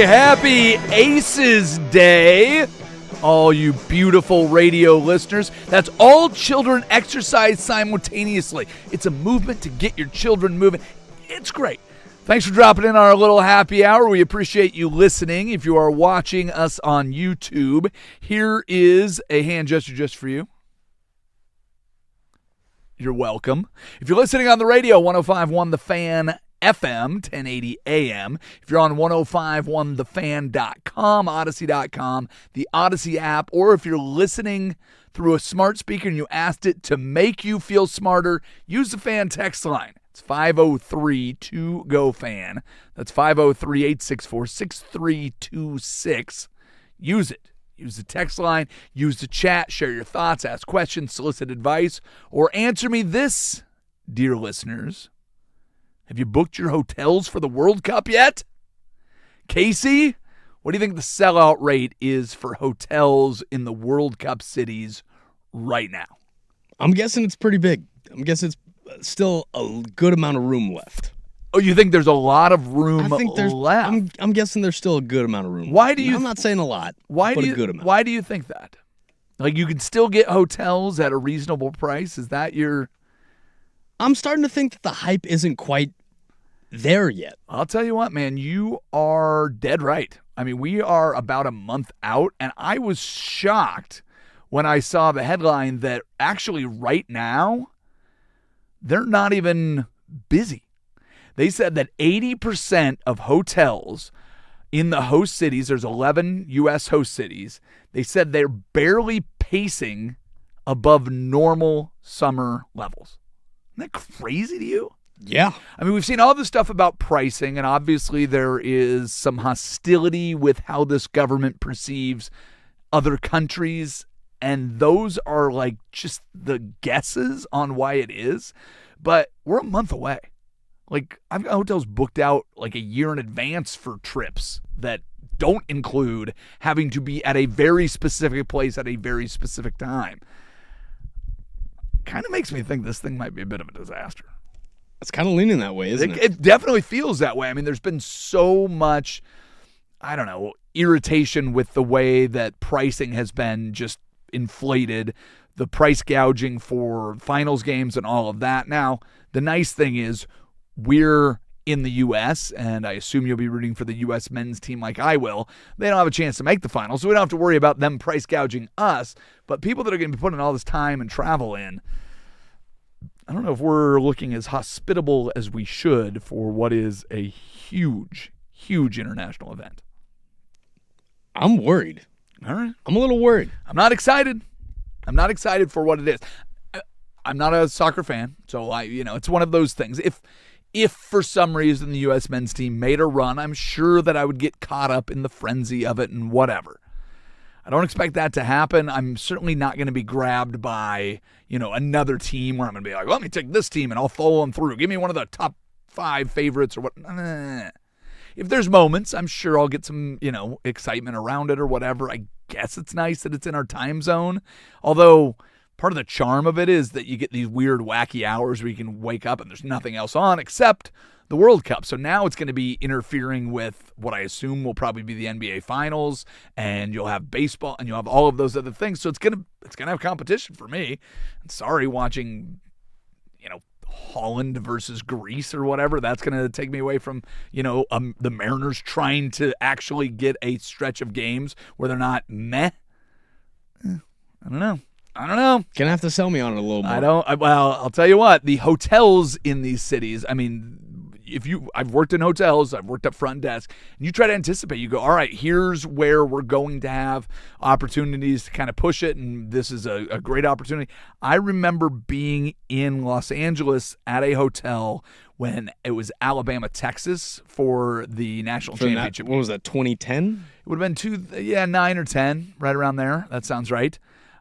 Happy Aces Day, all you beautiful radio listeners. That's all children exercise simultaneously. It's a movement to get your children moving. It's great. Thanks for dropping in our little happy hour. We appreciate you listening. If you are watching us on YouTube, here is a hand gesture just for you. You're welcome. If you're listening on the radio, 105.1 The Fan FM, 1080 AM. If you're on 105.1thefan.com, Odyssey.com, the Odyssey app, or if you're listening through a smart speaker and you asked it to make you feel smarter, use the Fan text line. It's 503-2GO-FAN. That's 503-864-6326. Use it. Use the text line, use the chat, share your thoughts, ask questions, solicit advice, or answer me this, dear listeners. Have you booked your hotels for the World Cup yet? Casey, what do you think the sellout rate is for hotels in the World Cup cities right now? I'm guessing it's pretty big. I'm guessing it's still a good amount of room left. Oh, you think there's a lot of room left? I'm guessing there's still a good amount of room. Why do you? I'm not saying a lot, but a good amount. Why do you think that? Like you can still get hotels at a reasonable price? Is that your? I'm starting to think that the hype isn't quite there yet. I'll tell you what, man, you are dead right. I mean, we are about a month out, and I was shocked when I saw the headline that actually right now they're not even busy. They said that 80% of hotels in the host cities, there's 11 U.S. host cities, they said they're barely pacing above normal summer levels. Isn't that crazy to you? Yeah. I mean, we've seen all this stuff about pricing, and obviously there is some hostility with how this government perceives other countries, and those are like just the guesses on why it is. But we're a month away. Like, I've got hotels booked out like a year in advance for trips that don't include having to be at a very specific place at a very specific time. Kind of makes me think this thing might be a bit of a disaster. It's kind of leaning that way, isn't it? It definitely feels that way. I mean, there's been so much, I don't know, irritation with the way that pricing has been just inflated, the price gouging for finals games and all of that. Now, the nice thing is we're in the U.S., and I assume you'll be rooting for the U.S. men's team like I will. They don't have a chance to make the finals, so we don't have to worry about them price gouging us. But people that are going to be putting all this time and travel in, I don't know if we're looking as hospitable as we should for what is a huge, huge international event. I'm worried. All right. I'm a little worried. I'm not excited. I'm not excited for what it is. I'm not a soccer fan, so it's one of those things. If for some reason the U.S. men's team made a run, I'm sure that I would get caught up in the frenzy of it and whatever. I don't expect that to happen. I'm certainly not going to be grabbed by, another team where I'm going to be like, let me take this team and I'll follow them through. Give me one of the top 5 favorites or what. If there's moments, I'm sure I'll get some, excitement around it or whatever. I guess it's nice that it's in our time zone. Although part of the charm of it is that you get these weird, wacky hours where you can wake up and there's nothing else on except the World Cup. So now it's going to be interfering with what I assume will probably be the NBA Finals, and you'll have baseball, and you'll have all of those other things. So it's going to have competition for me. And sorry, watching, Holland versus Greece or whatever, that's going to take me away from, the Mariners trying to actually get a stretch of games where they're not meh. I don't know. Gonna have to sell me on it a little more. I'll tell you what, the hotels in these cities, I mean, I've worked in hotels, I've worked up front desk, and you try to anticipate, you go, all right, here's where we're going to have opportunities to kind of push it, and this is a great opportunity. I remember being in Los Angeles at a hotel when it was Alabama, Texas for the national championship. What was that, 2010? It would have been 9 or 10, right around there. That sounds right.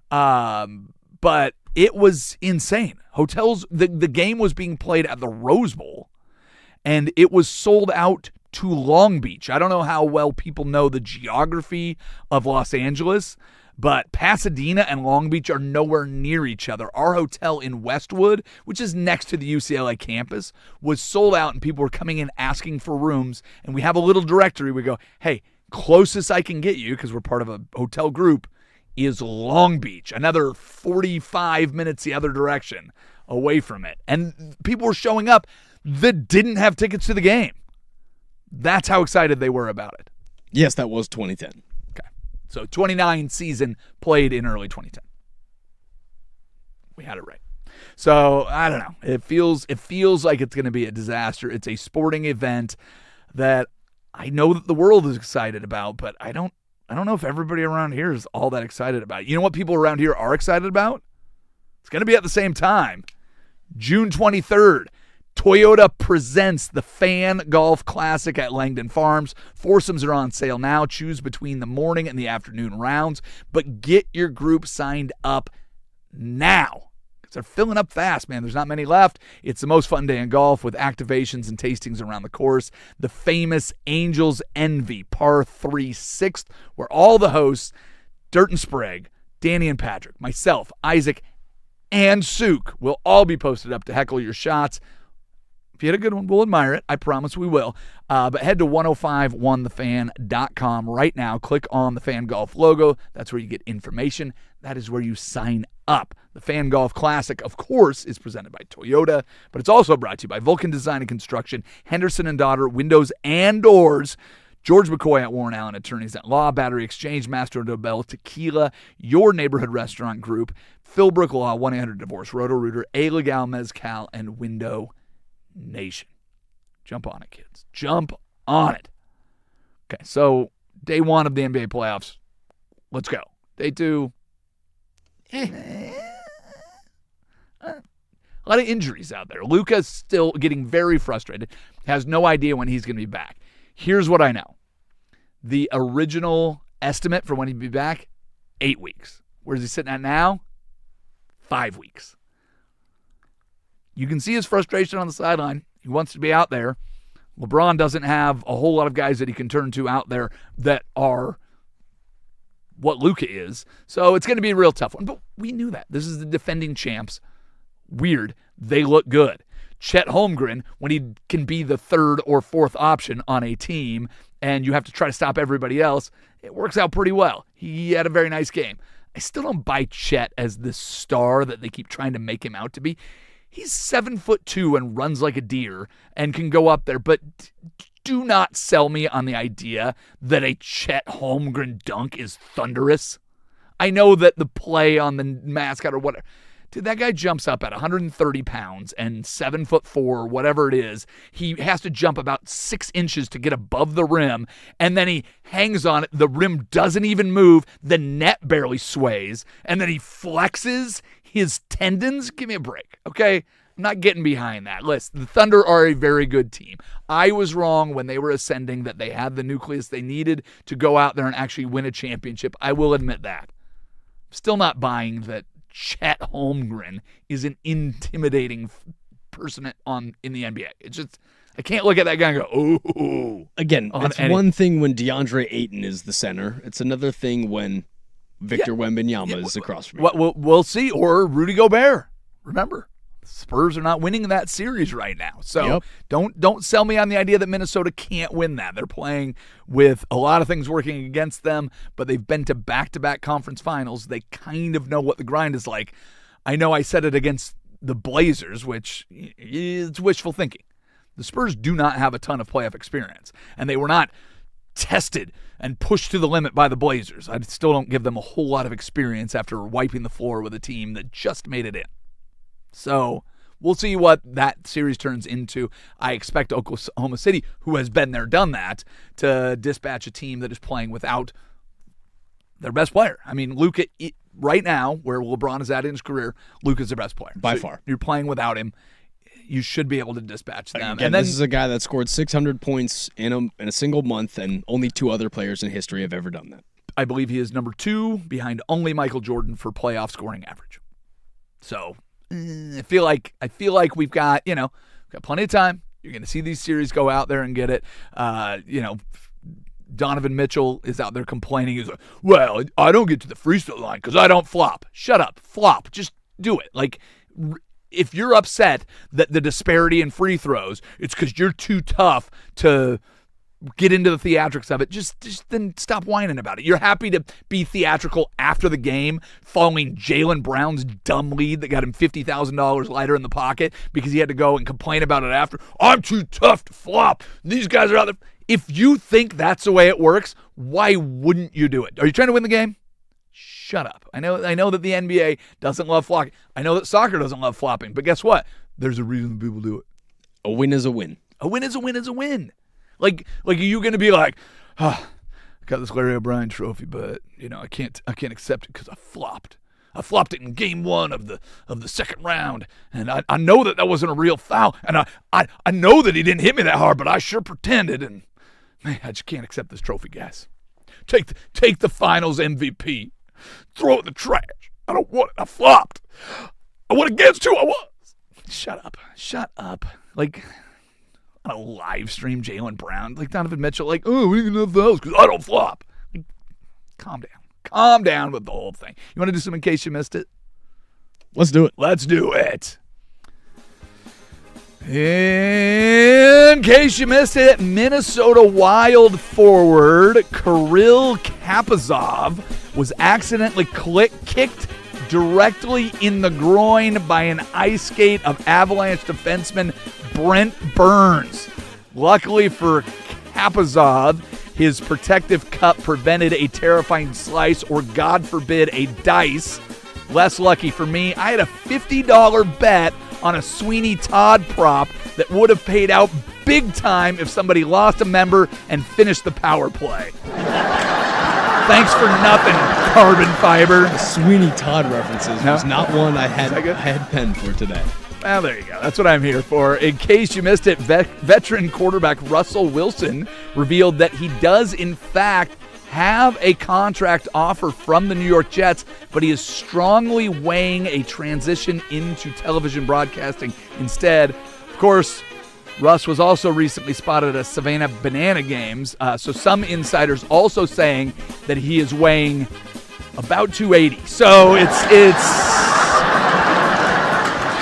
But it was insane. Hotels, the game was being played at the Rose Bowl, and it was sold out to Long Beach. I don't know how well people know the geography of Los Angeles, but Pasadena and Long Beach are nowhere near each other. Our hotel in Westwood, which is next to the UCLA campus, was sold out, and people were coming in asking for rooms, and we have a little directory. We go, hey, Closest I can get you, because we're part of a hotel group, is Long Beach, another 45 minutes the other direction away from it. And people were showing up that didn't have tickets to the game. That's how excited they were about it. Yes, that was 2010. Okay. So 29 season played in early 2010. We had it right. So I don't know. It feels like it's going to be a disaster. It's a sporting event that I know that the world is excited about, but I don't know if everybody around here is all that excited about it. You know what people around here are excited about? It's going to be at the same time. June 23rd, Toyota presents the Fan Golf Classic at Langdon Farms. Foursomes are on sale now. Choose between the morning and the afternoon rounds, but get your group signed up now. They're filling up fast, man. There's not many left. It's the most fun day in golf with activations and tastings around the course. The famous Angels Envy Par 3 6th, where all the hosts, Dirt and Sprague, Danny and Patrick, myself, Isaac, and Sook will all be posted up to heckle your shots. If you had a good one, we'll admire it. I promise we will. But head to 1051thefan.com right now. Click on the Fan Golf logo. That's where you get information. That is where you sign up. The Fan Golf Classic, of course, is presented by Toyota, but it's also brought to you by Vulcan Design and Construction, Henderson & Daughter, Windows and Doors, George McCoy at Warren Allen Attorneys at Law, Battery Exchange, Master Dobel Tequila, Your Neighborhood Restaurant Group, Philbrook Law, 1-800-DIVORCE, Roto-Rooter, A Legal Mezcal, and Window Nation. Jump on it, kids. Jump on it. Okay, so day one of the NBA playoffs. Let's go. Day two. A lot of injuries out there. Luka's still getting very frustrated. Has no idea when he's going to be back. Here's what I know. The original estimate for when he'd be back, 8 weeks. Where's he sitting at now? 5 weeks. You can see his frustration on the sideline. He wants to be out there. LeBron doesn't have a whole lot of guys that he can turn to out there that are what Luka is. So it's going to be a real tough one. But we knew that. This is the defending champs. Weird. They look good. Chet Holmgren, when he can be the third or fourth option on a team and you have to try to stop everybody else, it works out pretty well. He had a very nice game. I still don't buy Chet as the star that they keep trying to make him out to be. He's 7'2" and runs like a deer and can go up there, but do not sell me on the idea that a Chet Holmgren dunk is thunderous. I know that the play on the mascot or whatever. Dude, that guy jumps up at 130 pounds and 7'4", or whatever it is. He has to jump about 6 inches to get above the rim, and then he hangs on it. The rim doesn't even move. The net barely sways, and then he flexes his tendons. Give me a break, okay? I'm not getting behind that. Listen, the Thunder are a very good team. I was wrong when they were ascending that they had the nucleus they needed to go out there and actually win a championship. I will admit that. Still not buying that Chet Holmgren is an intimidating person in the NBA. It's just, I can't look at that guy and go, oh. Again, it's one thing when DeAndre Ayton is the center. It's another thing when Victor Wembanyama is across from you. We'll see. Or Rudy Gobert. Remember, Spurs are not winning that series right now. So don't sell me on the idea that Minnesota can't win that. They're playing with a lot of things working against them, but they've been to back-to-back conference finals. They kind of know what the grind is like. I know I said it against the Blazers, which is wishful thinking. The Spurs do not have a ton of playoff experience, and they were not tested and pushed to the limit by the Blazers. I still don't give them a whole lot of experience after wiping the floor with a team that just made it in. So we'll see what that series turns into. I expect Oklahoma City, who has been there, done that, to dispatch a team that is playing without their best player. I mean, Luka, right now, where LeBron is at in his career, Luka's their best player. By far. You're playing without him. You should be able to dispatch them. Again, this is a guy that scored 600 points in a single month, and only 2 other players in history have ever done that. I believe he is number 2 behind only Michael Jordan for playoff scoring average. So I feel like we've got plenty of time. You're going to see these series go out there and get it. Donovan Mitchell is out there complaining. He's like, well, I don't get to the free throw line because I don't flop. Shut up. Flop. Just do it. Like, if you're upset that the disparity in free throws, it's because you're too tough to get into the theatrics of it, just then stop whining about it. You're happy to be theatrical after the game following Jaylen Brown's dumb lead that got him $50,000 lighter in the pocket because he had to go and complain about it after. I'm too tough to flop. These guys are out there. If you think that's the way it works, why wouldn't you do it? Are you trying to win the game? Shut up. I know that the NBA doesn't love flopping. I know that soccer doesn't love flopping. But guess what? There's a reason people do it. A win is a win. A win is a win is a win. Like are you going to be like, I got this Larry O'Brien trophy, but I can't accept it because I flopped. I flopped it in game 1 of the second round, and I know that wasn't a real foul, and I know that he didn't hit me that hard, but I sure pretended, and man, I just can't accept this trophy, guys. Take the finals MVP. Throw it in the trash. I don't want it. I flopped. I went against who I was. Shut up. Like, I don't live stream Jaylen Brown. Like Donovan Mitchell, like, oh, we didn't have those because I don't flop. Like, calm down. Calm down with the whole thing. You want to do some in case you missed it? Let's do it. Let's do it. In case you missed it, Minnesota Wild forward Kirill Kaprizov was accidentally kicked directly in the groin by an ice skate of Avalanche defenseman Brent Burns. Luckily for Kaprizov, his protective cup prevented a terrifying slice or, God forbid, a dice. Less lucky for me, I had a $50 bet on a Sweeney Todd prop that would have paid out big time if somebody lost a member and finished the power play. Thanks for nothing, carbon fiber. The Sweeney Todd references was not one I had penned for today. Well, there you go. That's what I'm here for. In case you missed it, veteran quarterback Russell Wilson revealed that he does, in fact, have a contract offer from the New York Jets, but he is strongly weighing a transition into television broadcasting instead. Of course, Russ was also recently spotted at Savannah Banana Games, so some insiders also saying that he is weighing about 280. So it's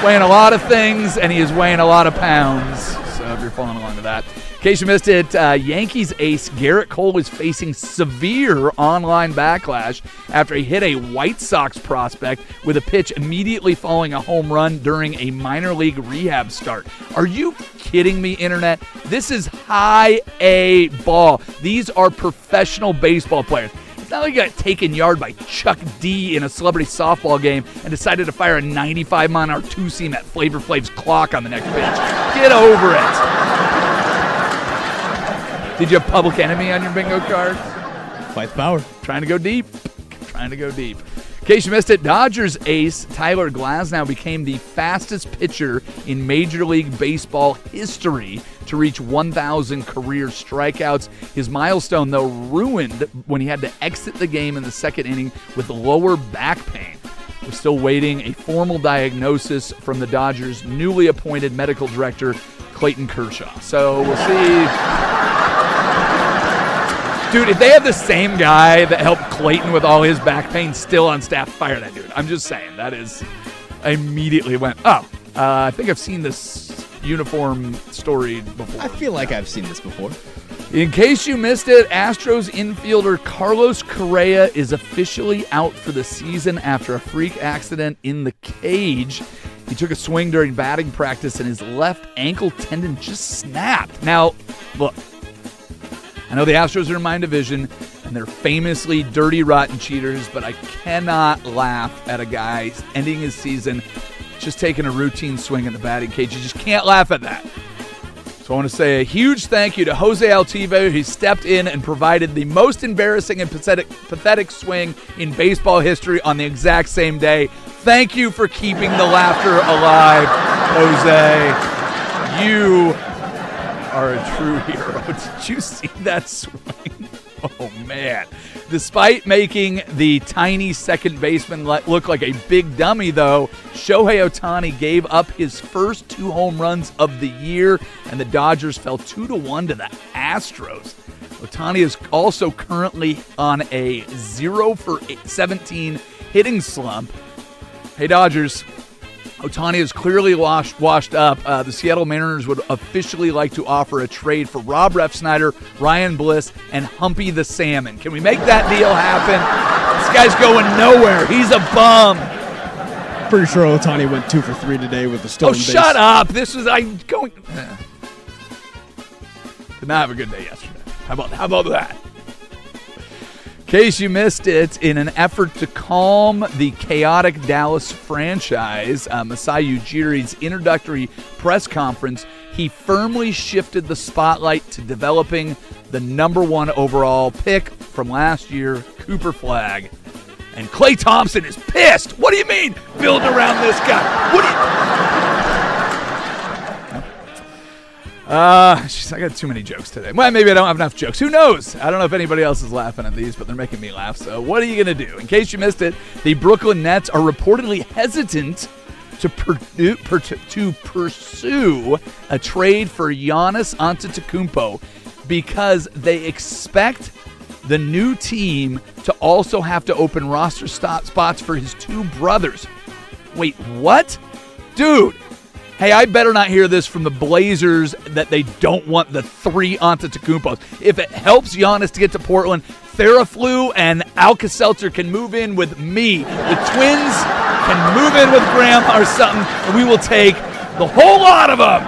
weighing a lot of things, and he is weighing a lot of pounds. So if you're following along to that. In case you missed it, Yankees ace Garrett Cole is facing severe online backlash after he hit a White Sox prospect with a pitch immediately following a home run during a minor league rehab start. Are you kidding me, Internet? This is high A ball. These are professional baseball players. It's not like you got taken yard by Chuck D in a celebrity softball game and decided to fire a 95-mile-an-hour two-seam at Flavor Flav's clock on the next pitch. Get over it. Did you have Public Enemy on your bingo card? Fight the power. Trying to go deep. In case you missed it, Dodgers ace Tyler Glasnow became the fastest pitcher in Major League Baseball history to reach 1,000 career strikeouts. His milestone, though, ruined when he had to exit the game in the second inning with lower back pain. We're still waiting a formal diagnosis from the Dodgers' newly appointed medical director, Clayton Kershaw. So we'll see. Dude, if they have the same guy that helped Clayton with all his back pain still on staff, fire that dude. I'm just saying. That is, I immediately went, I think I've seen this uniform story before. I feel like I've seen this before. In case you missed it, Astros infielder Carlos Correa is officially out for the season after a freak accident in the cage. He took a swing during batting practice and his left ankle tendon just snapped. Now, look. I know the Astros are in my division, and they're famously dirty, rotten cheaters, but I cannot laugh at a guy ending his season just taking a routine swing in the batting cage. You just can't laugh at that. So I want to say a huge thank you to Jose Altuve, who stepped in and provided the most embarrassing and pathetic swing in baseball history on the exact same day. Thank you for keeping the laughter alive, Jose. You are a true hero. Did you see that swing? Oh, man. Despite making the tiny second baseman look like a big dummy, though, Shohei Ohtani gave up his first 2 home runs of the year, and the Dodgers fell 2-1 to the Astros. Ohtani is also currently on a 0 for 17 hitting slump. Hey, Dodgers, Ohtani is clearly washed up. The Seattle Mariners would officially like to offer a trade for Rob Refsnyder, Ryan Bliss, and Humpy the Salmon. Can we make that deal happen? This guy's going nowhere. He's a bum. Pretty sure Ohtani went 2 for 3 today with the stolen base. Shut up. This was going. Did not have a good day yesterday. How about that? In case you missed it, in an effort to calm the chaotic Dallas franchise, Masai Ujiri's introductory press conference, he firmly shifted the spotlight to developing the number 1 overall pick from last year, Cooper Flagg. And Klay Thompson is pissed. What do you mean, build around this guy? What do you... I got too many jokes today. Well, maybe I don't have enough jokes. Who knows? I don't know if anybody else is laughing at these, but they're making me laugh. So what are you going to do? In case you missed it, the Brooklyn Nets are reportedly hesitant to pursue a trade for Giannis Antetokounmpo because they expect the new team to also have to open roster spots for his 2 brothers. Wait, what? Dude. Hey, I better not hear this from the Blazers that they don't want the 3 Antetokounmpos. If it helps Giannis to get to Portland, Theraflu and Alka-Seltzer can move in with me. The Twins can move in with Graham or something, and we will take the whole lot of them.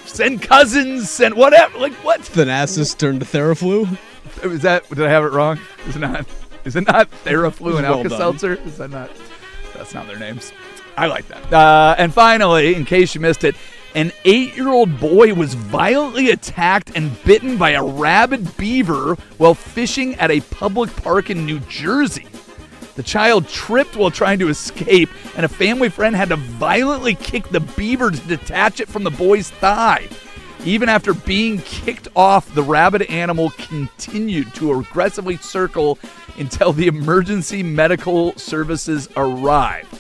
Send Cousins, send whatever. Like, what? Thanasis turned to Theraflu? Is that, did I have it wrong? Is it not Theraflu and Well Alka-Seltzer? Is that not? That's not their names. I like that. And finally, in case you missed it, an 8-year-old boy was violently attacked and bitten by a rabid beaver while fishing at a public park in New Jersey. The child tripped while trying to escape, and a family friend had to violently kick the beaver to detach it from the boy's thigh. Even after being kicked off, the rabid animal continued to aggressively circle until the emergency medical services arrived.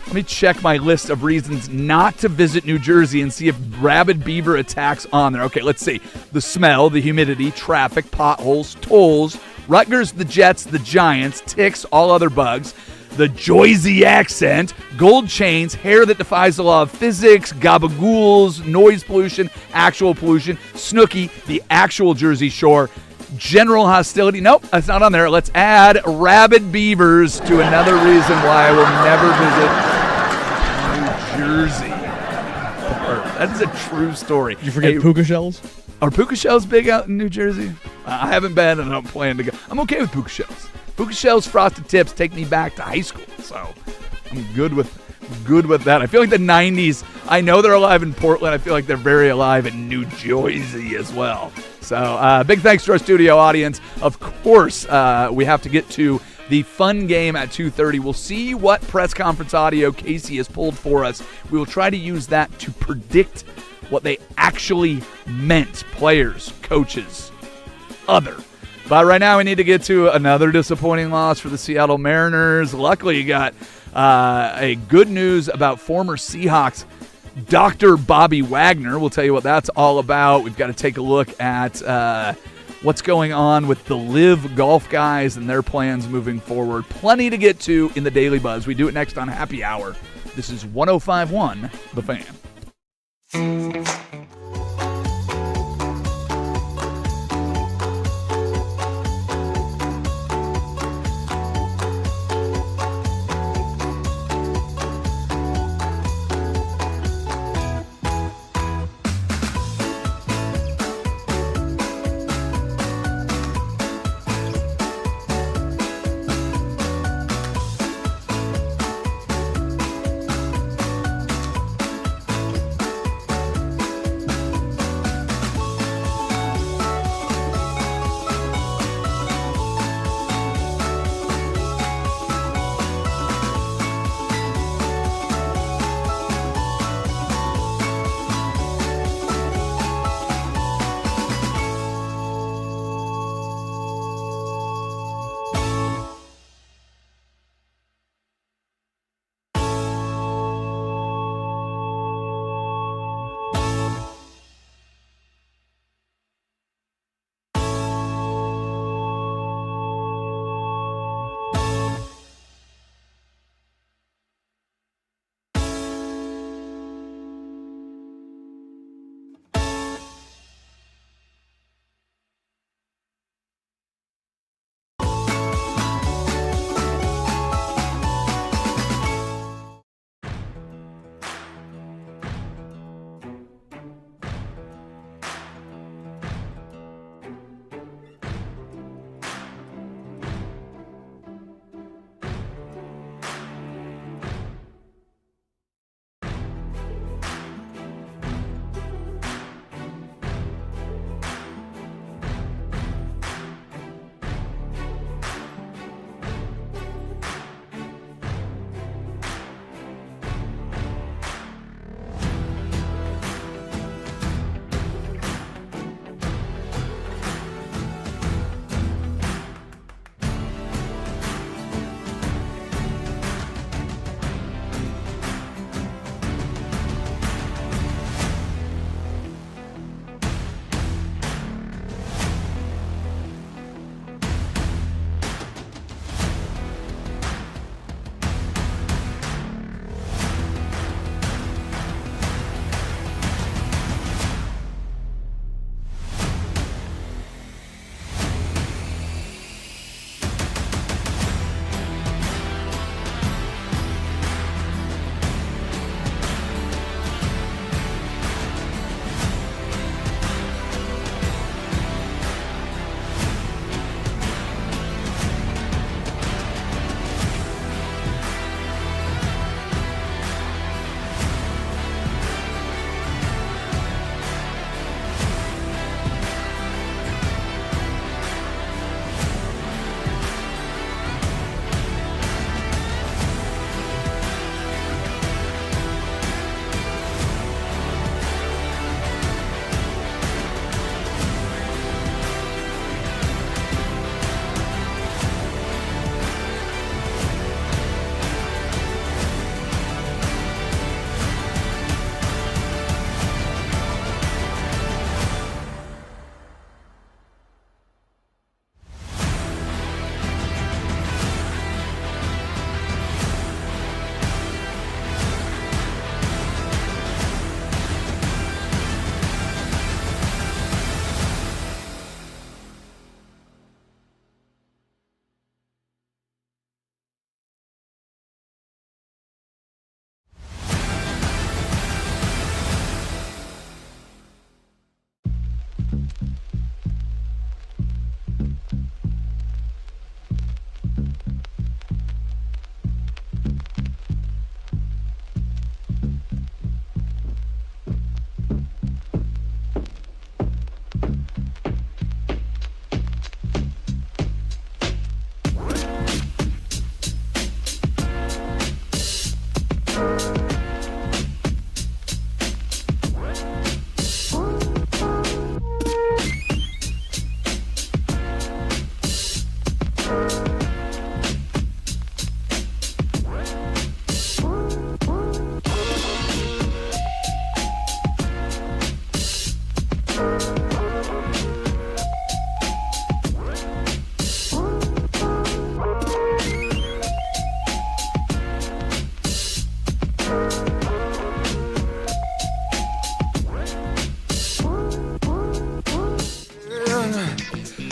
Let me check my list of reasons not to visit New Jersey and see if rabid beaver attacks on there. Okay, let's see. The smell, the humidity, traffic, potholes, tolls, Rutgers, the Jets, the Giants, ticks, all other bugs, the Jersey accent, gold chains, hair that defies the law of physics, gabagools, noise pollution, actual pollution, Snooki, the actual Jersey Shore, general hostility. Nope, that's not on there. Let's add rabid beavers to another reason why I will never visit New Jersey. That is a true story. Did you forget puka shells? Are puka shells big out in New Jersey? I haven't been, and I don't plan to go. I'm okay with puka shells. Puka shells, frosted tips take me back to high school, so I'm good with that. I feel like the 90s, I know they're alive in Portland. I feel like they're very alive in New Jersey as well. So big thanks to our studio audience. Of course, we have to get to the fun game at 2:30. We'll see what press conference audio Casey has pulled for us. We will try to use that to predict what they actually meant, players, coaches, other. But right now we need to get to another disappointing loss for the Seattle Mariners. Luckily, you got a good news about former Seahawks Dr. Bobby Wagner. We'll tell you what that's all about. We've got to take a look at what's going on with the Live Golf guys and their plans moving forward. Plenty to get to in the Daily Buzz. We do it next on Happy Hour. This is 105.1 The Fan.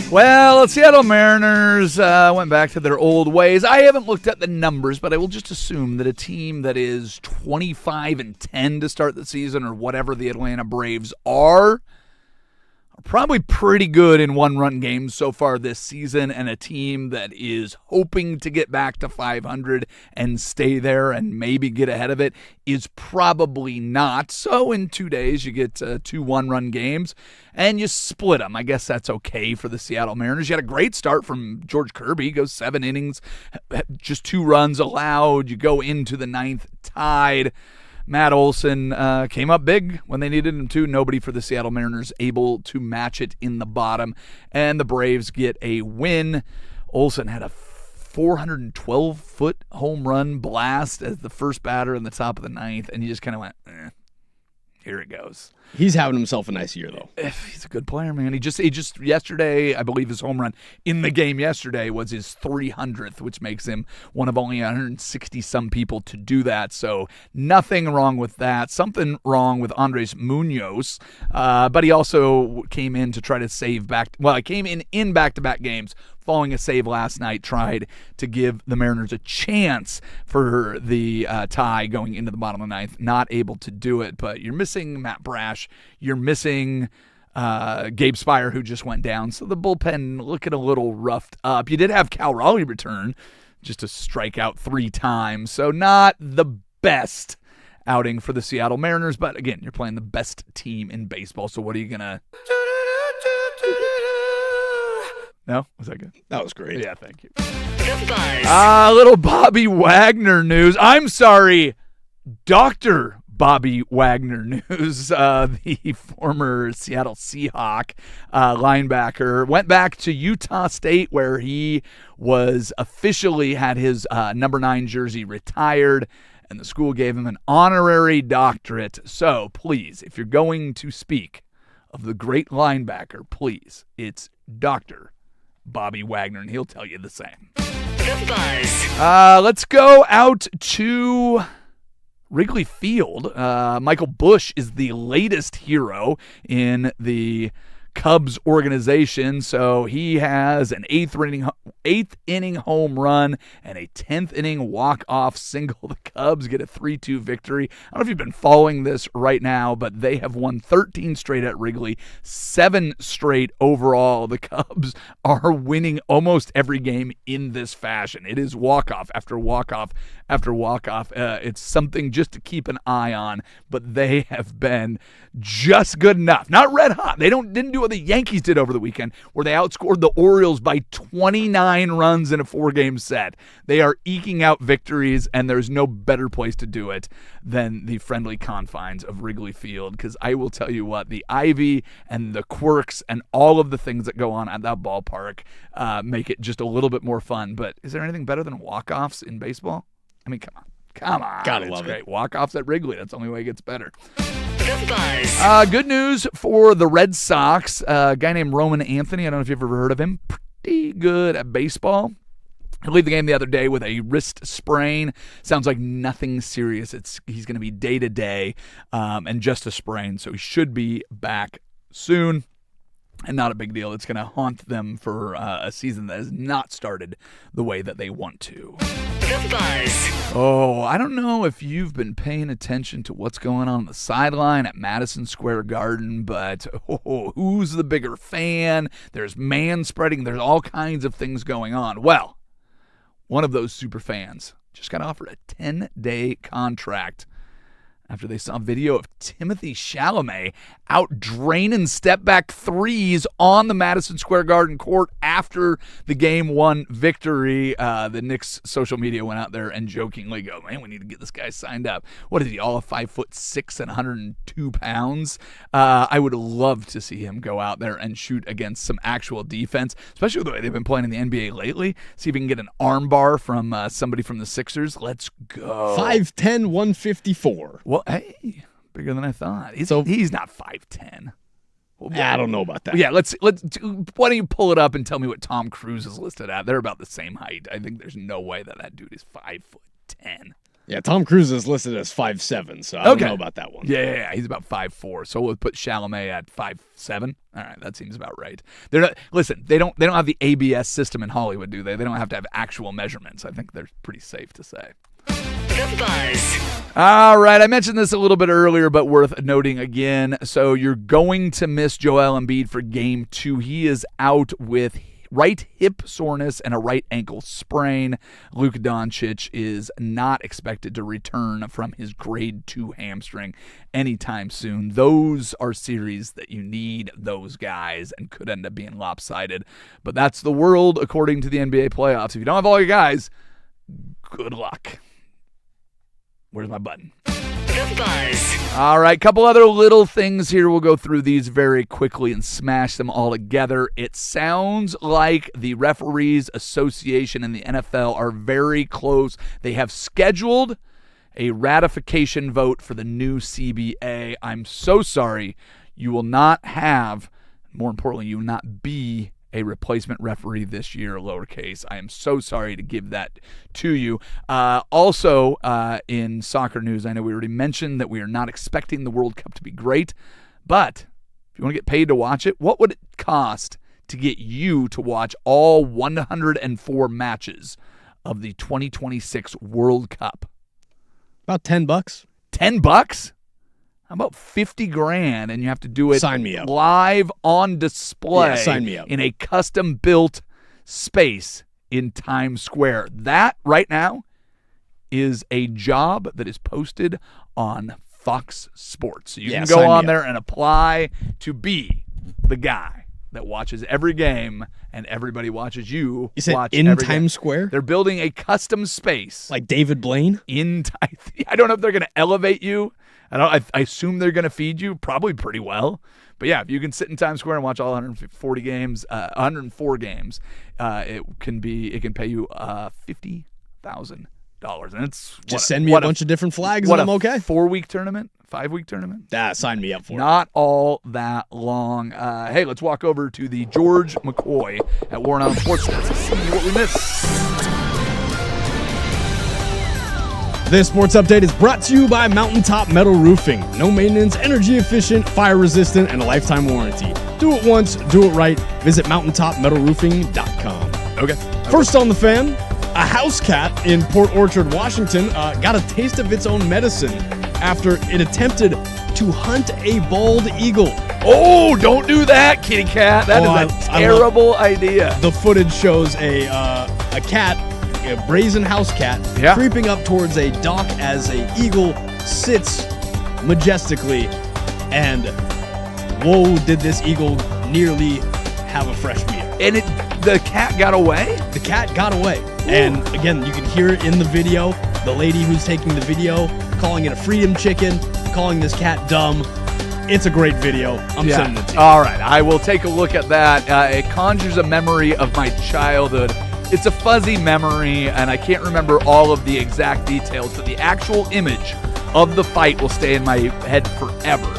Well, the Seattle Mariners went back to their old ways. I haven't looked at the numbers, but I will just assume that a team that is 25-10 to start the season, or whatever the Atlanta Braves are probably pretty good in one-run games so far this season, and a team that is hoping to get back to 500 and stay there and maybe get ahead of it is probably not. So in 2 days, you get 2 one-run games, and you split them. I guess that's okay for the Seattle Mariners. You had a great start from George Kirby. Goes 7 innings, just 2 runs allowed. You go into the 9th tied. Matt Olson came up big when they needed him to. Nobody for the Seattle Mariners able to match it in the bottom. And the Braves get a win. Olson had a 412-foot home run blast as the first batter in the top of the 9th. And you just kind of went, here it goes. He's having himself a nice year, though. He's a good player, man. He just yesterday, I believe his home run in the game yesterday was his 300th, which makes him one of only 160-some people to do that. So nothing wrong with that. Something wrong with Andres Munoz, but he also came in to try to save back. Well, he came in back-to-back games following a save last night, tried to give the Mariners a chance for the tie going into the bottom of the 9th. Not able to do it, but you're missing Matt Brash. You're missing Gabe Spire, who just went down. So the bullpen looking a little roughed up. You did have Cal Raleigh return just to strike out 3 times. So not the best outing for the Seattle Mariners. But again, you're playing the best team in baseball. So what are you going to... No? Was that good? That was great. Yeah, thank you. The Buzz. Little Bobby Wagner news. I'm sorry, Dr. Bobby Wagner news. The former Seattle Seahawk linebacker went back to Utah State, where he was officially had his number 9 jersey retired, and the school gave him an honorary doctorate. So please, if you're going to speak of the great linebacker, please, it's Dr. Bobby Wagner, and he'll tell you the same. The Buzz. Let's go out to Wrigley Field. Michael Busch is the latest hero in the Cubs organization. So he has an eighth inning home run and a 10th inning walk-off single. The Cubs get a 3-2 victory. I don't know if you've been following this right now, but they have won 13 straight at Wrigley, 7 straight overall. The Cubs are winning almost every game in this fashion. It is walk-off after walk-off after walk-off. It's something just to keep an eye on, but they have been just good enough. Not red hot. They didn't do what the Yankees did over the weekend, where they outscored the Orioles by 29 runs in a 4-game set. They are eking out victories, and there's no better place to do it than the friendly confines of Wrigley Field, because I will tell you what, the ivy and the quirks and all of the things that go on at that ballpark make it just a little bit more fun. But is there anything better than walk-offs in baseball? I mean, come on. Gotta It's love great. it. Walk-offs at Wrigley. That's the only way it gets better. The Buzz. Good news for the Red Sox. A guy named Roman Anthony. I don't know if you've ever heard of him. Pretty good at baseball. He left the game the other day with a wrist sprain. Sounds like nothing serious. He's going to be day-to-day and just a sprain, so he should be back soon. And not a big deal. It's going to haunt them for a season that has not started the way that they want to. The Buzz. Oh, I don't know if you've been paying attention to what's going on the sideline at Madison Square Garden, but who's the bigger fan? There's man-spreading. There's all kinds of things going on. Well, one of those super fans just got offered a 10-day contract after they saw a video of Timothy Chalamet out draining step-back threes on the Madison Square Garden court after the Game 1 victory. The Knicks social media went out there and jokingly go, man, we need to get this guy signed up. What is he, all of 5'6" and 102 pounds? I would love to see him go out there and shoot against some actual defense, especially the way they've been playing in the NBA lately. See if he can get an arm bar from somebody from the Sixers. Let's go. 5'10", 154. Well, hey, bigger than I thought. He's not 5'10". I don't know about that. Yeah, let's. Why don't you pull it up and tell me what Tom Cruise is listed at? They're about the same height. I think there's no way that dude is 5'10". Yeah, Tom Cruise is listed as 5'7", so I don't know about that one. Yeah, he's about 5'4". So we'll put Chalamet at 5'7". All right, that seems about right. They're not, listen, they don't have the ABS system in Hollywood, do they? They don't have to have actual measurements. I think they're pretty safe to say. The Buzz. All right, I mentioned this a little bit earlier, but worth noting again. So you're going to miss Joel Embiid for Game 2. He is out with right hip soreness and a right ankle sprain. Luka Doncic is not expected to return from his grade 2 hamstring anytime soon. Those are series that you need those guys and could end up being lopsided. But that's the world according to the NBA playoffs. If you don't have all your guys, good luck. Where's my button? The Buzz. All right, couple other little things here. We'll go through these very quickly and smash them all together. It sounds like the Referees Association and the NFL are very close. They have scheduled a ratification vote for the new CBA. I'm so sorry. You will not have, more importantly, you will not be a replacement referee this year, lowercase. I am so sorry to give that to you. Also, in soccer news, I know we already mentioned that we are not expecting the World Cup to be great, but if you want to get paid to watch it, what would it cost to get you to watch all 104 matches of the 2026 World Cup? About $10. $10? How about 50 grand and you have to do it Sign me up. live on display Yeah, sign me up. in a custom-built space in Times Square? That, right now, is a job that is posted on Fox Sports. So you can go sign me on up. there and apply to be the guy that watches every game and everybody watches you You said watch in every game. Times Square? They're building a custom space Like David Blaine? I don't know if they're going to elevate you. I assume they're going to feed you probably pretty well. But yeah, if you can sit in Times Square and watch all 140 games, 104 games, it can pay you $50,000, and it's Just send me a bunch of different flags and I'm okay. 4-week tournament, 5-week tournament. Sign me up for it. Not all that long. Hey, let's walk over to the George McCoy at Warren Island Sports Desk to see what we missed. This sports update is brought to you by Mountaintop Metal Roofing. No maintenance, energy efficient, fire resistant, and a lifetime warranty. Do it once, do it right. Visit mountaintopmetalroofing.com. Okay. First on the fan, a house cat in Port Orchard, Washington got a taste of its own medicine after it attempted to hunt a bald eagle. Oh, don't do that, kitty cat. That is a terrible idea. The footage shows a cat, a brazen house cat, Yeah. creeping up towards a dock as a eagle sits majestically. And whoa, did this eagle nearly have a fresh meal. And the cat got away? The cat got away. And again, you can hear it in the video. The lady who's taking the video calling it a freedom chicken, calling this cat dumb. It's a great video. I'm sending it to you. All right, I will take a look at that. It conjures a memory of my childhood. It's a fuzzy memory, and I can't remember all of the exact details, but the actual image of the fight will stay in my head forever.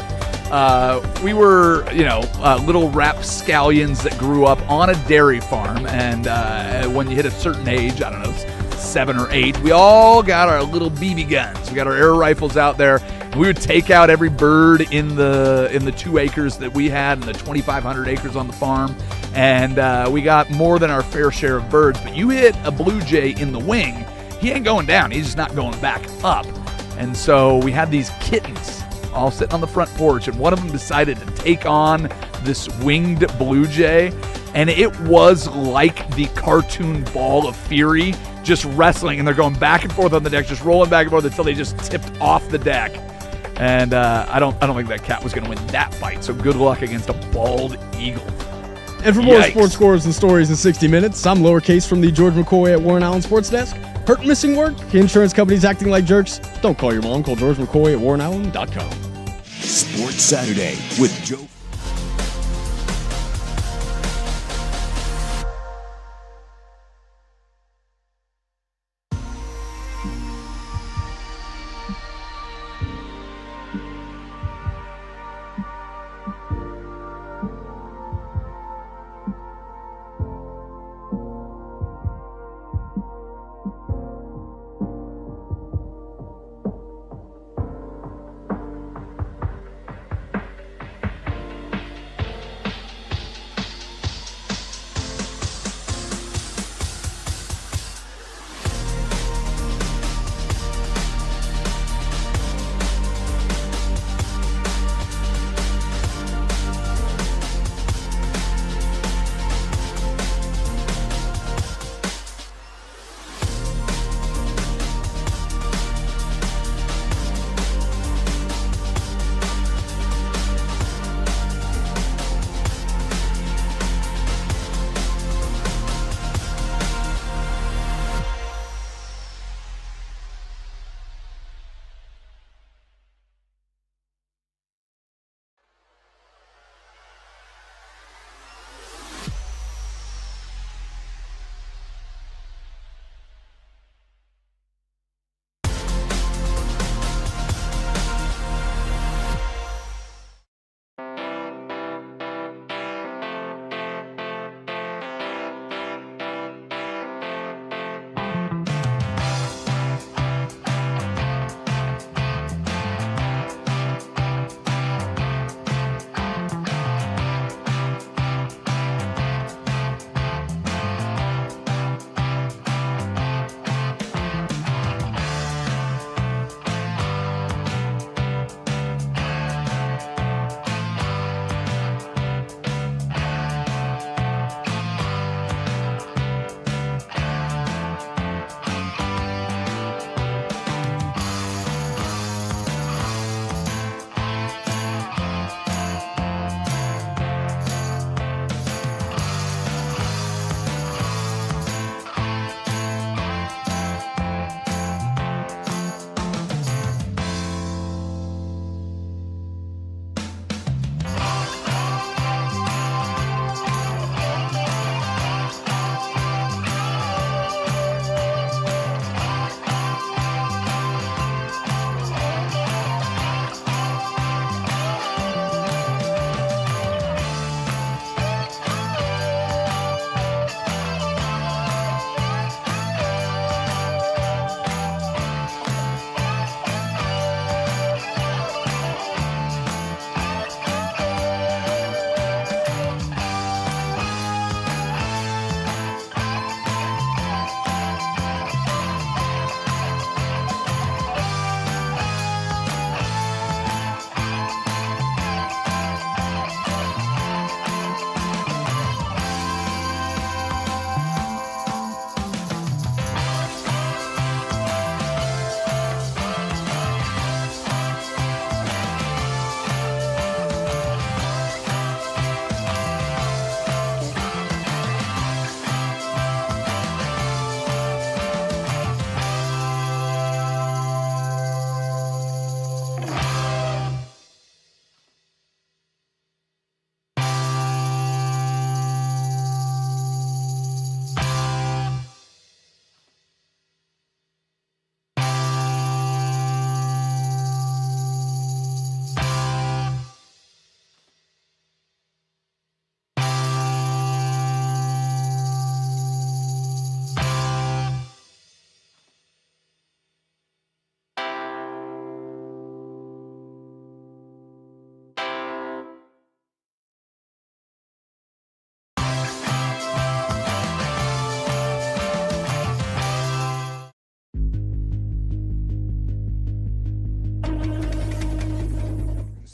We were, little rapscallions that grew up on a dairy farm, and when you hit a certain age, I don't know, 7 or 8, we all got our little BB guns. We got our air rifles out there. We would take out every bird in the 2 acres that we had and the 2,500 acres on the farm, and we got more than our fair share of birds. But you hit a blue jay in the wing, he ain't going down. He's just not going back up. And so we had these kittens all sitting on the front porch, and one of them decided to take on this winged blue jay, and it was like the cartoon Ball of Fury, just wrestling, and they're going back and forth on the deck, just rolling back and forth until they just tipped off the deck. And I don't think that cat was going to win that fight. So good luck against a bald eagle. And for more Yikes. sports scores and stories in 60 minutes, I'm Lowercase from the George McCoy at Warren Island Sports Desk. Hurt, missing work? Insurance companies acting like jerks? Don't call your mom. Call George McCoy at warrenisland.com. Sports Saturday with Joe.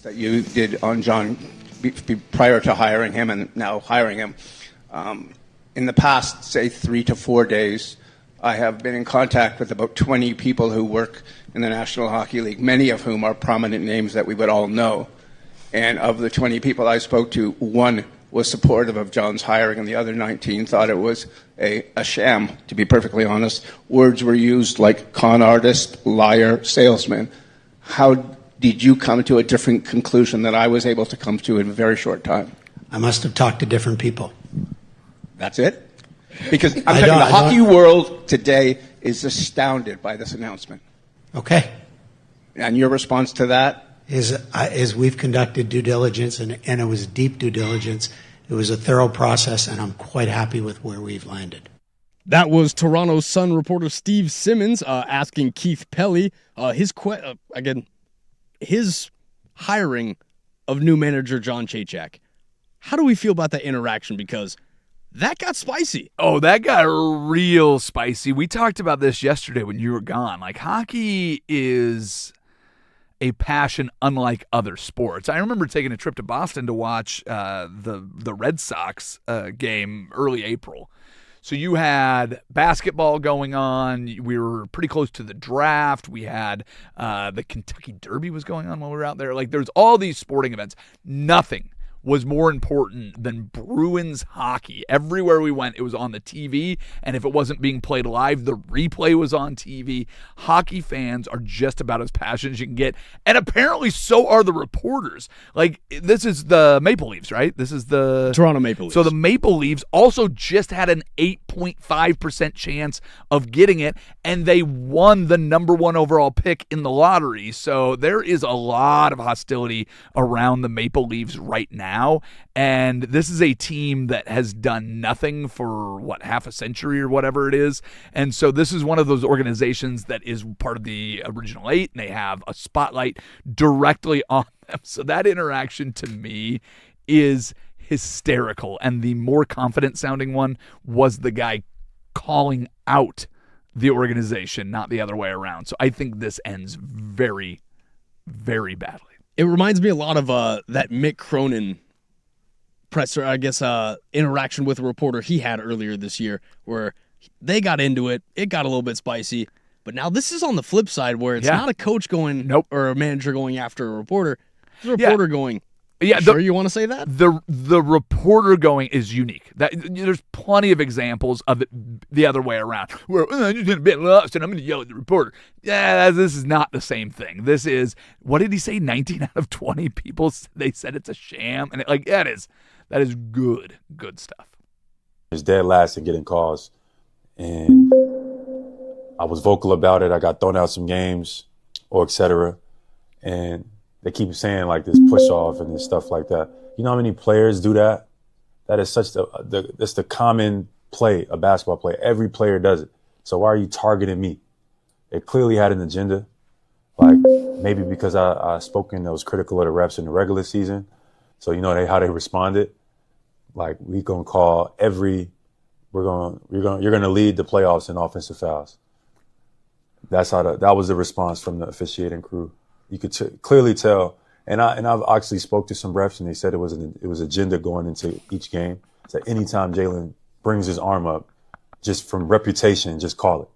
that you did on John prior to hiring him and now hiring him. In the past, say 3 to 4 days, I have been in contact with about 20 people who work in the National Hockey League, many of whom are prominent names that we would all know. And of the 20 people I spoke to, one was supportive of John's hiring, and the other 19 thought it was a sham, to be perfectly honest. Words were used like con artist, liar, salesman. How did you come to a different conclusion that I was able to come to in a very short time? I must have talked to different people. That's it? Because I'm telling you, the hockey world today is astounded by this announcement. Okay. And your response to that? Is we've conducted due diligence, and it was deep due diligence. It was a thorough process, and I'm quite happy with where we've landed. That was Toronto Sun reporter Steve Simmons asking Keith Pelly his hiring of new manager John Chaychak. How do we feel about that interaction? Because that got spicy. Oh, that got real spicy. We talked about this yesterday when you were gone. Like, hockey is a passion unlike other sports. I remember taking a trip to Boston to watch the Red Sox game early April. So you had basketball going on. We were pretty close to the draft. We had the Kentucky Derby was going on while we were out there. Like, there's all these sporting events. Nothing was more important than Bruins hockey. Everywhere we went, it was on the TV, and if it wasn't being played live, the replay was on TV. Hockey fans are just about as passionate as you can get, and apparently so are the reporters. Like, this is the Maple Leafs, right? This is the Toronto Maple Leafs. So the Maple Leafs also just had an 8.5% chance of getting it, and they won the number 1 overall pick in the lottery. So there is a lot of hostility around the Maple Leafs right now. And this is a team that has done nothing for, half a century or whatever it is. And so this is one of those organizations that is part of the original 8, and they have a spotlight directly on them. So that interaction to me is hysterical. And the more confident sounding one was the guy calling out the organization, not the other way around. So I think this ends very, very badly. It reminds me a lot of that Mick Cronin presser, interaction with a reporter he had earlier this year, where they got into it. It got a little bit spicy. But now this is on the flip side, where it's not a coach going or a manager going after a reporter. It's a reporter going, sure you want to say that? The reporter going is unique. There's plenty of examples of it the other way around, where I'm just going to be lost and I'm going to yell at the reporter. Yeah, this is not the same thing. This is, what did he say? 19 out of 20 people, they said it's a sham. And that is good stuff. It's dead last and getting calls. And I was vocal about it. I got thrown out some games or et cetera. And they keep saying like this push off and this stuff like that. You know how many players do that? That is such that's the common play, a basketball play. Every player does it. So why are you targeting me? It clearly had an agenda. Like, maybe because I spoken that was critical of the refs in the regular season. So you know how they responded. Like, you're gonna lead the playoffs in offensive fouls. That's how that was the response from the officiating crew. You could clearly tell, and I've actually spoke to some refs, and they said it was agenda going into each game. So anytime Jalen brings his arm up, just from reputation, just call it.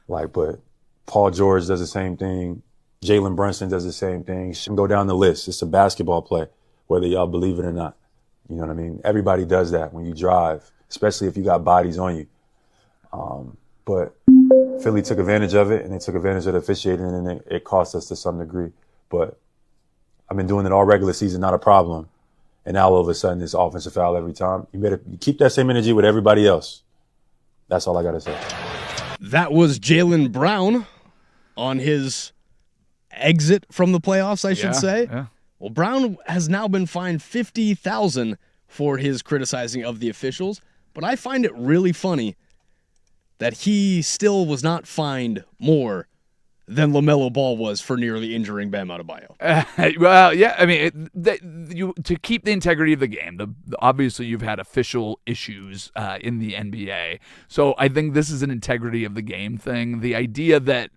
Like, but Paul George does the same thing. Jalen Brunson does the same thing. Shouldn't go down the list. It's a basketball play, whether y'all believe it or not. You know what I mean? Everybody does that when you drive, especially if you got bodies on you. But Philly took advantage of it, and they took advantage of the officiating, and it cost us to some degree. But I've been doing it all regular season, not a problem. And now all of a sudden it's offensive foul every time. You better keep that same energy with everybody else. That's all I got to say. That was Jaylen Brown on his exit from the playoffs, I should say. Yeah. Well, Brown has now been fined $50,000 for his criticizing of the officials, but I find it really funny that he still was not fined more than LaMelo Ball was for nearly injuring Bam Adebayo. Well, yeah, I mean, to keep the integrity of the game, obviously you've had official issues in the NBA. So I think this is an integrity of the game thing. The idea that,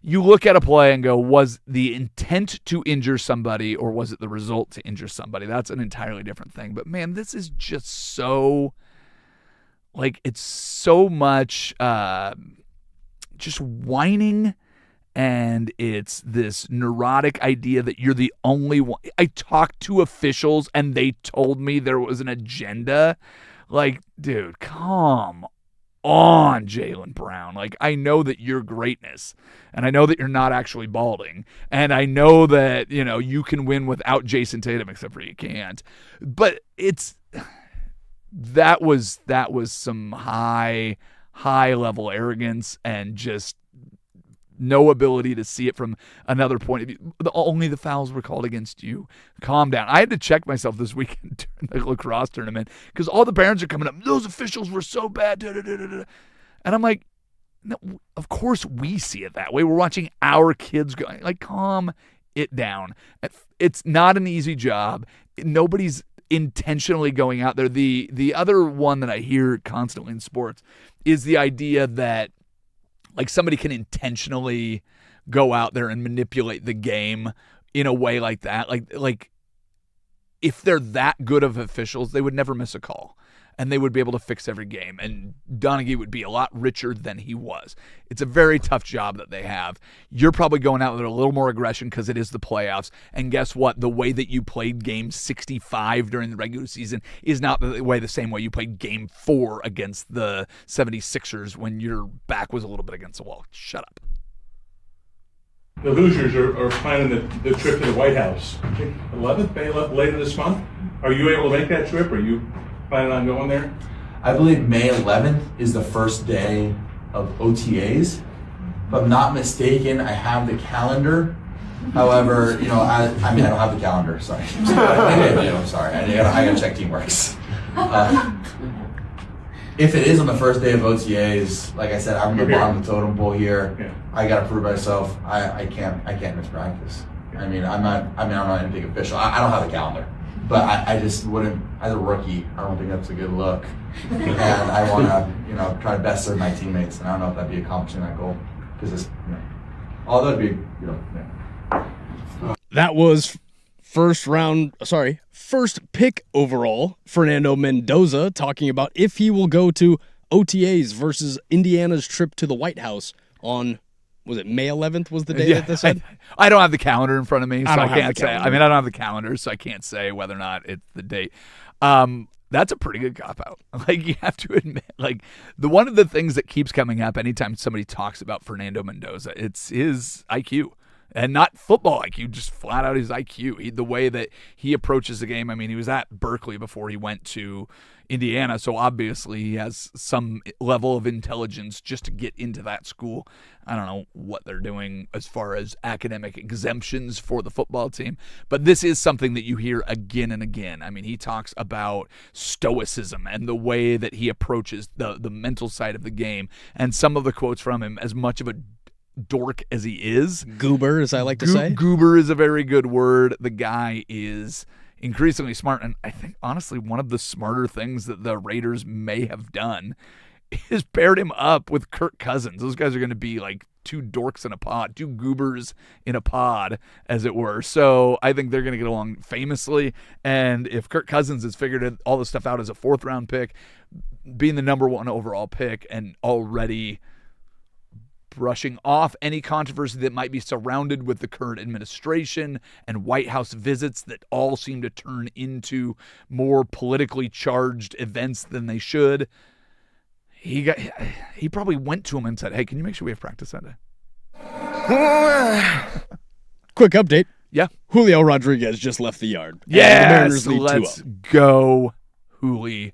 you look at a play and go, was the intent to injure somebody or was it the result to injure somebody? That's an entirely different thing. But, man, this is just so, like, it's so much just whining, and it's this neurotic idea that you're the only one. I talked to officials, and they told me there was an agenda. Like, dude, come on, Jaylen Brown. Like, I know that you're greatness, and I know that you're not actually balding, and I know that, you know, you can win without Jason Tatum, except for you can't. But that was some high level arrogance and just no ability to see it from another point of view. Only the fouls were called against you. Calm down. I had to check myself this weekend during the lacrosse tournament because all the parents are coming up. Those officials were so bad. And I'm like, no, of course we see it that way. We're watching our kids going. Like, calm it down. It's not an easy job. Nobody's intentionally going out there. The other one that I hear constantly in sports is the idea that, like, somebody can intentionally go out there and manipulate the game in a way like that. Like if they're that good of officials, they would never miss a call, and they would be able to fix every game. And Donaghy would be a lot richer than he was. It's a very tough job that they have. You're probably going out with a little more aggression because it is the playoffs. And guess what? The way that you played game 65 during the regular season is not the same way you played game 4 against the 76ers when your back was a little bit against the wall. Shut up. The Hoosiers are planning the trip to the White House. 11th, May 11th, later this month. Are you able to make that trip? Are you planning on going there? I believe May 11th is the first day of OTAs. If I'm not mistaken, I have the calendar. However, you know, I don't have the calendar. Sorry. I'm sorry. I gotta check Teamworks. If it is on the first day of OTAs, like I said, I'm in the bottom of the totem pole here. Yeah. I gotta prove myself. I can't miss practice. I'm not anything official. I don't have a calendar. But I just wouldn't, as a rookie, I don't think that's a good look. And I want to, try to best serve my teammates. And I don't know if that'd be accomplishing that goal. Because although it'd be, That was first pick overall, Fernando Mendoza, talking about if he will go to OTAs versus Indiana's trip to the White House on, was it May 11th was the day that they said? I don't have the calendar in front of me, so I can't say. calendar. I don't have the calendar, so I can't say whether or not it's the date. That's a pretty good cop-out. Like, you have to admit, like, one of the things that keeps coming up anytime somebody talks about Fernando Mendoza, it's his IQ. And not football IQ, just flat out his IQ. The way that he approaches the game. I mean, he was at Berkeley before he went to Indiana, so obviously he has some level of intelligence just to get into that school. I don't know what they're doing as far as academic exemptions for the football team, but this is something that you hear again and again. I mean, he talks about stoicism and the way that he approaches the mental side of the game, and some of the quotes from him, as much of a dork as he is. Goober, as I like to say. Goober is a very good word. The guy is increasingly smart, and I think, honestly, one of the smarter things that the Raiders may have done is paired him up with Kirk Cousins. Those guys are going to be like two dorks in a pod, two goobers in a pod, as it were. So I think they're going to get along famously, and if Kirk Cousins has figured all this stuff out as a 4th-round pick, being the number 1 overall pick, and already brushing off any controversy that might be surrounded with the current administration and White House visits that all seem to turn into more politically charged events than they should. He probably went to him and said, "Hey, can you make sure we have practice that day?" Quick update. Yeah. Julio Rodriguez just left the yard. Yes, let's go, Julio.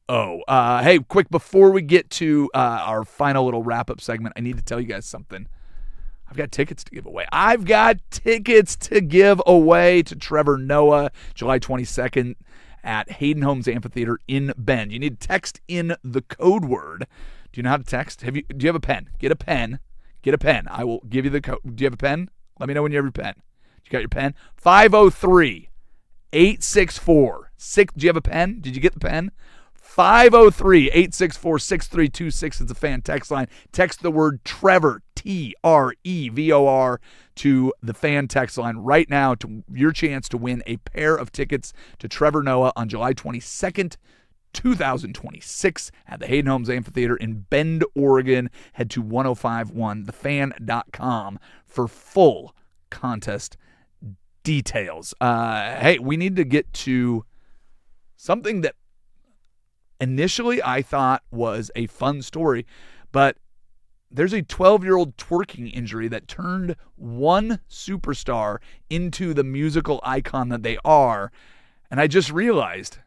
Hey, quick, before we get to our final little wrap-up segment, I need to tell you guys something. I've got tickets to give away. To Trevor Noah, July 22nd at Hayden Homes Amphitheater in Bend. You need to text in the code word. Do you know how to text? Do you have a pen? Get a pen. I will give you the code. Do you have a pen? Let me know when you have your pen. You got your pen? 503-864-6. Do you have a pen? Did you get the pen? 503-864-6326 is the fan text line. Text the word Trevor, TREVOR to the fan text line right now to your chance to win a pair of tickets to Trevor Noah on July 22nd, 2026 at the Hayden Homes Amphitheater in Bend, Oregon. Head to 1051thefan.com for full contest details. Hey, we need to get to something that initially I thought was a fun story, but there's a 12-year-old twerking injury that turned one superstar into the musical icon that they are. And I just realized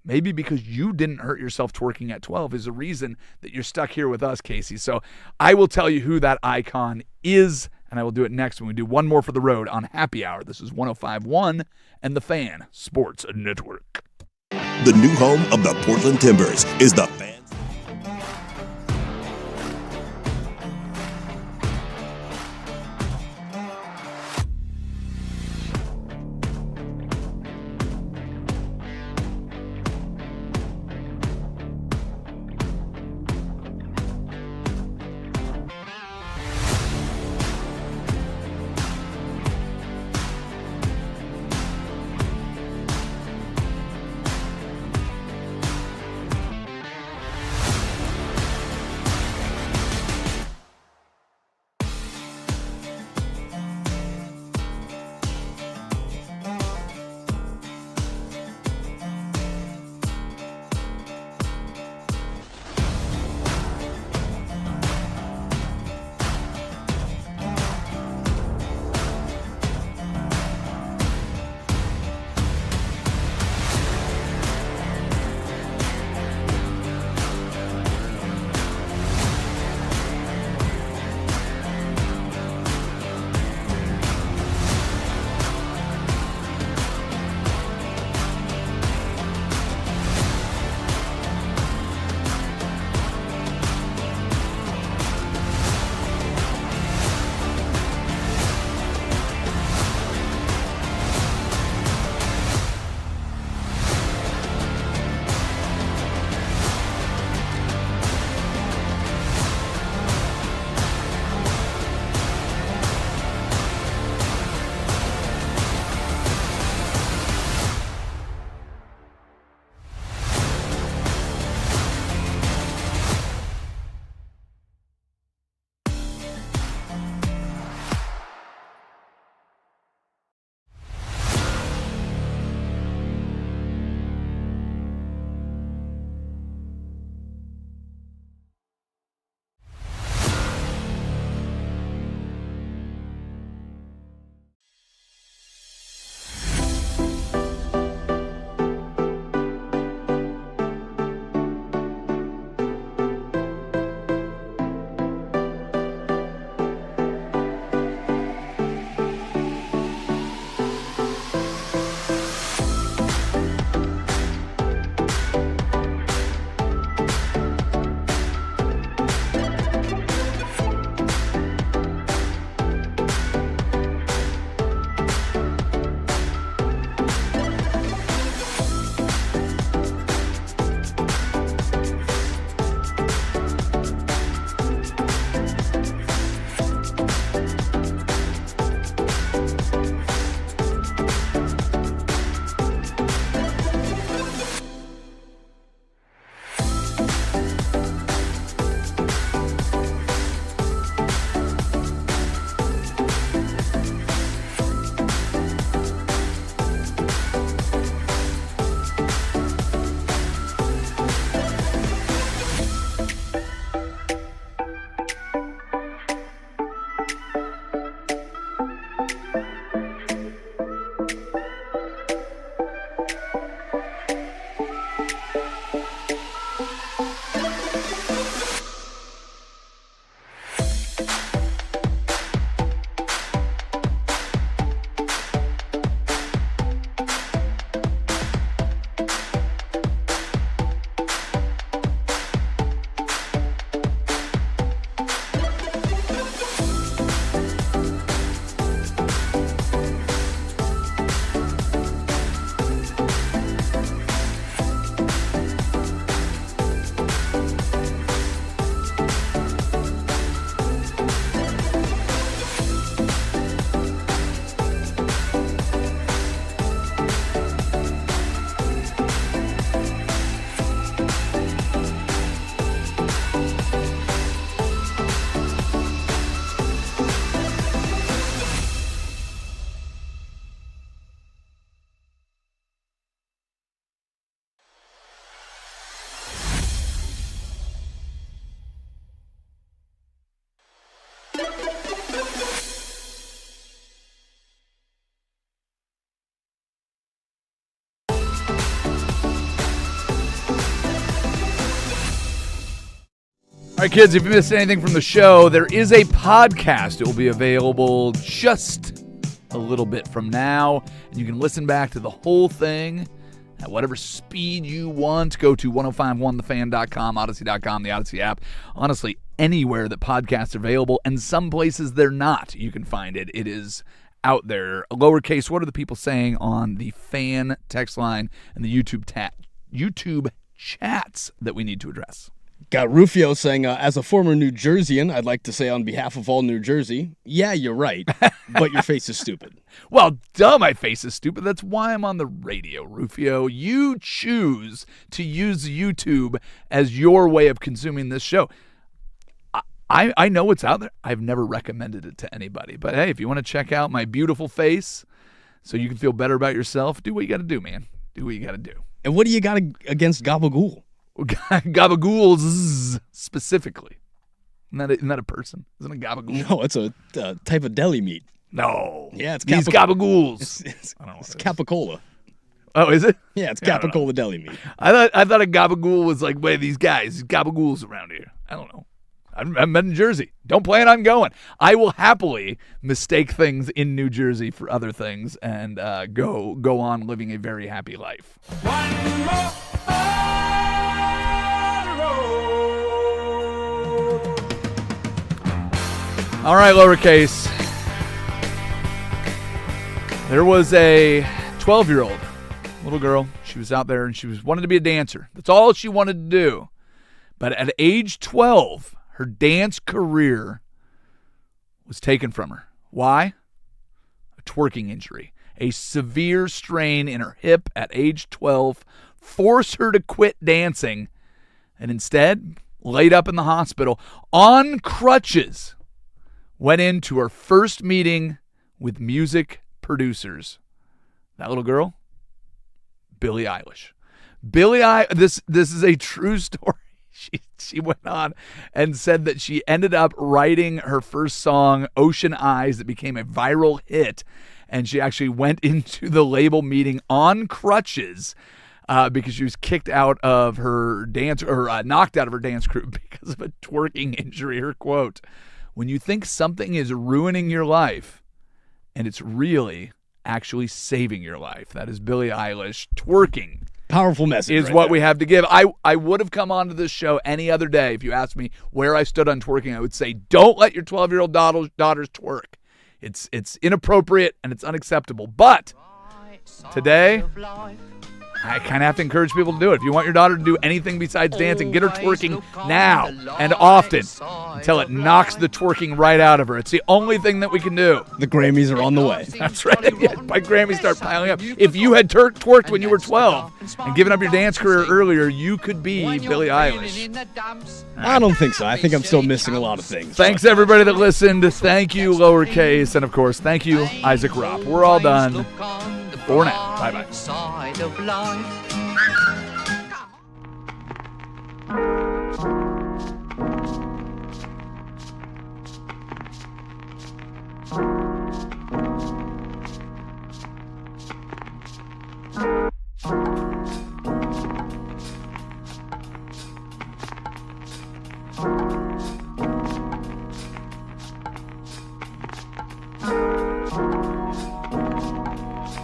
maybe because you didn't hurt yourself twerking at 12 is the reason that you're stuck here with us, Casey. So I will tell you who that icon is, and I will do it next when we do one more for the road on Happy Hour. This is 105.1 and the Fan Sports Network. The new home of the Portland Timbers is the Fan. All right, kids, if you missed anything from the show, there is a podcast. It will be available just a little bit from now. And you can listen back to the whole thing at whatever speed you want. Go to 1051thefan.com, Odyssey.com, the Odyssey app. Honestly, anywhere that podcasts are available, and some places they're not, you can find it. It is out there. Lowercase, what are the people saying on the fan text line and the YouTube chats that we need to address? Got Rufio saying, as a former New Jerseyan, I'd like to say on behalf of all New Jersey, yeah, you're right, but your face is stupid. Well, duh, my face is stupid. That's why I'm on the radio, Rufio. You choose to use YouTube as your way of consuming this show. I know it's out there. I've never recommended it to anybody. But, hey, if you want to check out my beautiful face so you can feel better about yourself, do what you got to do, man. Do what you got to do. And what do you got against Gabagool? Gabagools specifically. Isn't that a person? Isn't it gabagool? No, it's a type of deli meat. No. Yeah, it's these gabagools. It's capicola. Oh, is it? Yeah, it's capicola deli meat. I thought a gabagool was like, wait, these guys, gabagools around here. I don't know. I've been in Jersey. Don't plan on going. I will happily mistake things in New Jersey for other things and go on living a very happy life. All right, lowercase. There was a 12-year-old little girl. She was out there and she wanted to be a dancer. That's all she wanted to do. But at age 12, her dance career was taken from her. Why? A twerking injury. A severe strain in her hip at age 12 forced her to quit dancing and instead laid up in the hospital on crutches. Went into her first meeting with music producers. That little girl, Billie Eilish. This is a true story. She went on and said that she ended up writing her first song, Ocean Eyes, that became a viral hit. And she actually went into the label meeting on crutches because she was kicked out of her dance, or knocked out of her dance crew because of a twerking injury. Her quote, "When you think something is ruining your life and it's really actually saving your life." That is Billie Eilish. Twerking Powerful message is right what there. we have to give. I would have come onto this show any other day if you asked me where I stood on twerking. I would say, don't let your 12-year-old daughters twerk. It's inappropriate and it's unacceptable. But today, I kind of have to encourage people to do it. If you want your daughter to do anything besides dancing, get her twerking now and often until it knocks the twerking right out of her. It's the only thing that we can do. The Grammys are on the way. That's right. Yeah, my Grammys start piling up. If you had twerked when you were 12 and given up your dance career earlier, you could be Billie Eilish. I don't think so. I think I'm still missing a lot of things. Thanks, everybody that listened. Thank you, lowercase. And, of course, thank you, Isaac Ropp. We're all done for now. Bye-bye. Bye.